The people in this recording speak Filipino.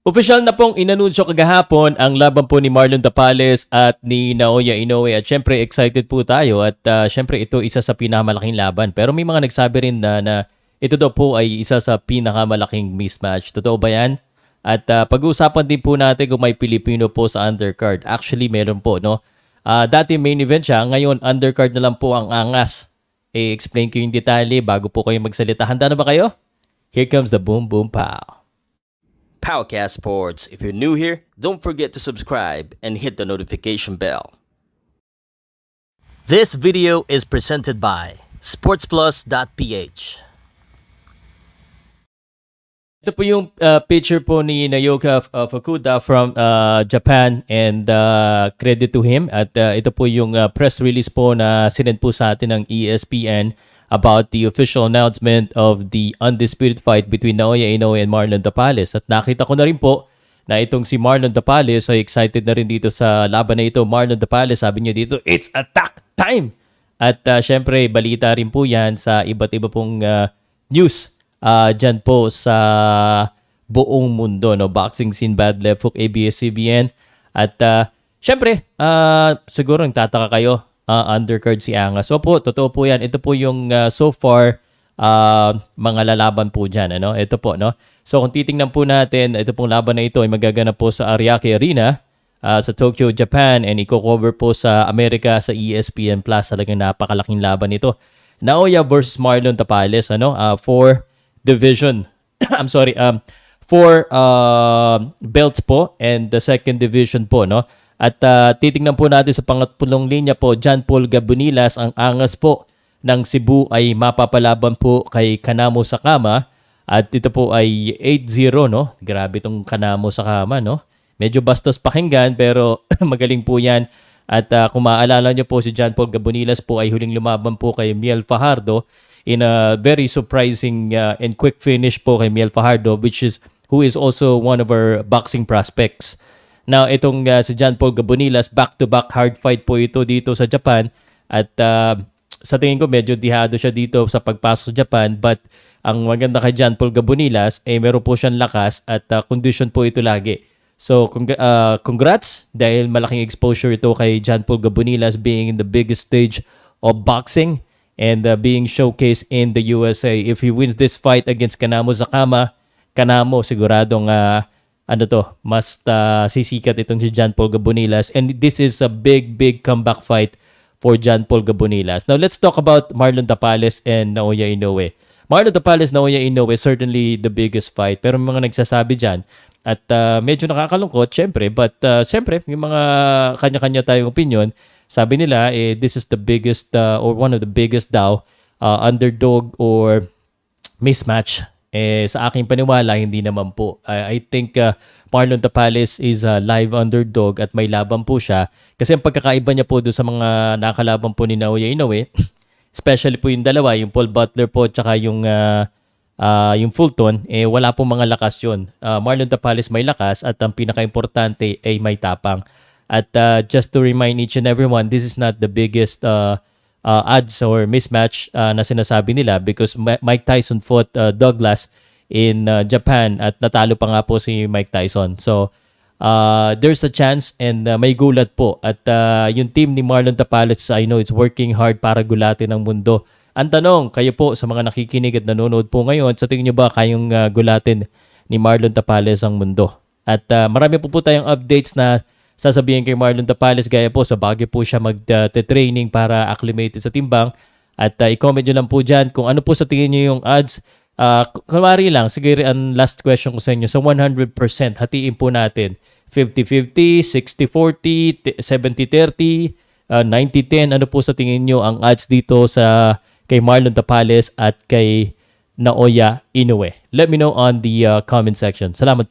Opisyal na pong inanunsyo kagahapon ang laban po ni Marlon Tapales at ni Naoya Inoue at syempre excited po tayo at syempre ito isa sa pinakamalaking laban. Pero may mga nagsabi rin na ito daw po ay isa sa pinakamalaking mismatch. Totoo ba yan? At pag-uusapan din po natin kung may Pilipino po sa undercard. Actually meron po, no? Dati main event siya, ngayon undercard na lang po ang angas. I-explain ko yung detalye bago po kayo magsalita. Handa na ba kayo? Here comes the boom boom pow. Powcast Sports. If you're new here, don't forget to subscribe and hit the notification bell. This video is presented by sportsplus.ph. Ito po yung picture po ni Naoya Fukuda from Japan and credit to him. At ito po yung press release po na sinend po sa atin ng ESPN about the official announcement of the undisputed fight between Naoya Inoue and Marlon Tapales. At nakita ko na rin po na itong si Marlon Tapales ay excited na rin dito sa laban na ito. Marlon Tapales, sabi niya dito, it's attack time! At syempre, balita rin po yan sa iba't iba pong news dyan po sa buong mundo. No? Boxing Scene, Bad Left Hook, ABS-CBN. At syempre, siguro tataka kayo, undercard si Angas. So po, totoo po yan. Ito po yung so far mga lalaban po dyan. Ano? Ito po, no? So kung titingnan po natin, ito pong laban na ito ay magaganap po sa Ariake Arena sa Tokyo, Japan, and i-cover po sa Amerika sa ESPN Plus. Talagang napakalaking laban ito. Naoya versus Marlon Tapales, ano? For division. I'm sorry, 4 belts po and the second division po, no? At titingnan po natin sa pangatpulong linya po, John Paul Gabonilas, ang angas po ng Cebu ay mapapalaban po kay Kanamo Sakama. At ito po ay 8-0, no? Grabe itong Kanamo Sakama, no? Medyo bastos pakinggan pero magaling po yan. At kung maaalala nyo po, si John Paul Gabonilas po ay huling lumaban po kay Miel Fajardo in a very surprising and quick finish po kay Miel Fajardo, who is also one of our boxing prospects. Now, itong si John Paul Gabonilas, back-to-back hard fight po ito dito sa Japan. At sa tingin ko, medyo dihado siya dito sa pagpasok sa Japan. But ang maganda kay John Paul Gabonilas, meron po siyang lakas at condition po ito lagi. So, congrats dahil malaking exposure ito kay John Paul Gabonilas being in the biggest stage of boxing and being showcased in the USA. If he wins this fight against Kanamo Sakama, Kanamo siguradong mas sisikat itong si John Paul Gabonilas. And this is a big comeback fight for John Paul Gabonilas. Now, let's talk about Marlon Tapales and Naoya Inoue. Marlon Tapales, Naoya Inoue, certainly the biggest fight. Pero mga nagsasabi dyan, at medyo nakakalungkot, syempre. But syempre, yung mga kanya-kanya tayong opinion, sabi nila, this is the biggest or one of the biggest daw underdog or mismatch. Sa aking paniwala, hindi naman po. I think Marlon Tapales is a live underdog at may laban po siya. Kasi ang pagkakaiba niya po doon sa mga nakalaban po ni Naoya Inoue, especially po yung dalawa, yung Paul Butler po tsaka yung Fulton, wala po mga lakas yun. Marlon Tapales may lakas at ang pinaka-importante ay may tapang. At just to remind each and everyone, this is not the biggest odds or mismatch na sinasabi nila because Mike Tyson fought Douglas in Japan at natalo pa nga po si Mike Tyson. So, there's a chance and may gulat po. At yung team ni Marlon Tapales, I know it's working hard para gulatin ang mundo. Ang tanong, kayo po sa mga nakikinig at nanonood po ngayon, sa tingin nyo ba kayong gulatin ni Marlon Tapales ang mundo? At marami po tayong updates na sasabihin kay Marlon Tapales, gaya po sa Baguio po siya mag-training para acclimate sa timbang. At i-comment nyo lang po dyan kung ano po sa tingin nyo yung odds. Kumari lang, sige ang last question ko sa inyo, sa 100%, hatiin po natin. 50-50, 60-40, 70-30, 90-10, ano po sa tingin nyo ang odds dito sa kay Marlon Tapales at kay Naoya Inoue? Let me know on the comment section. Salamat.